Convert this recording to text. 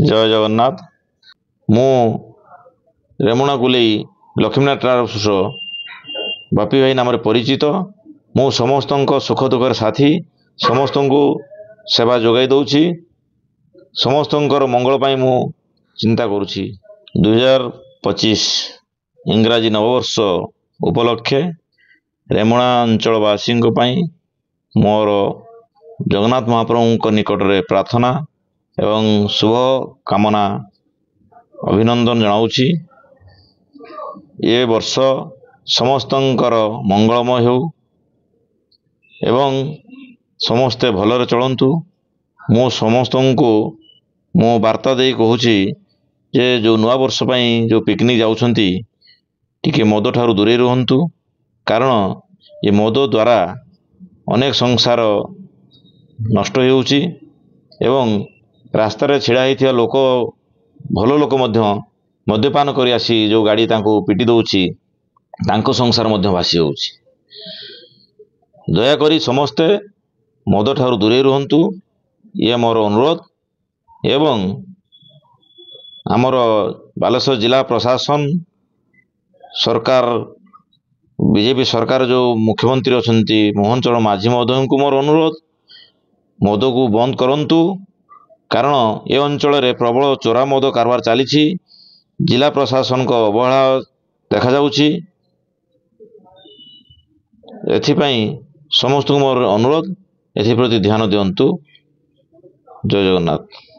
जय जगन्नाथ। मु रेमुणा गुलेई लक्ष्मीनाथ ट्राभेल्स बापी भाई नाम परिचित। मु समस्त सुख दुखर साथी, समस्त सेवा जोगाई दौची, समस्त मंगल पाई मु चिंता करुछि। 2025 इंग्राजी नववर्ष उपलक्षे रेमुणा अंचलवासी मोर जगन्नाथ महाप्रभु निकट में प्रार्थना एवं शुभ कामना अभिनंदन जनाऊँची। ये वर्ष समस्तंकर मंगलमय हो एवं समस्ते भलरे चलतु। मु समस्त को मो वार्ता दे कहूँ जे जो नुआ वर्ष पई जो पिकनिक जाउछंती टिके मद ठारू दूरे रुहंतु, कारण ये मद द्वारा अनेक संसार नष्ट होउची एवं रास्ता रे छिड़ा होइथिया लोक भल लोक मद्यपान करी आसी जो गाड़ी तांको पिटी दउची तांको संसार मध्य भासी होउची। दयाकरी समस्ते मद ठारू दूरे रुहंतु, ये मोर अनुरोध। एवं आमर बालेश्वर जिला प्रशासन सरकार बीजेपी सरकार जो मुख्यमंत्री अछंती मोहन चरण माझी महोदय को मोर अनुरोध, मद को बंद करंतु, कारण ए अंचल रे प्रबल चोरा मद कारबार चली। जिला प्रशासन को अवहेला देखा जाउची। एथिपाई समस्त मोर अनुरोध, एथि प्रति ध्यान दियंतु। जय जगन्नाथ।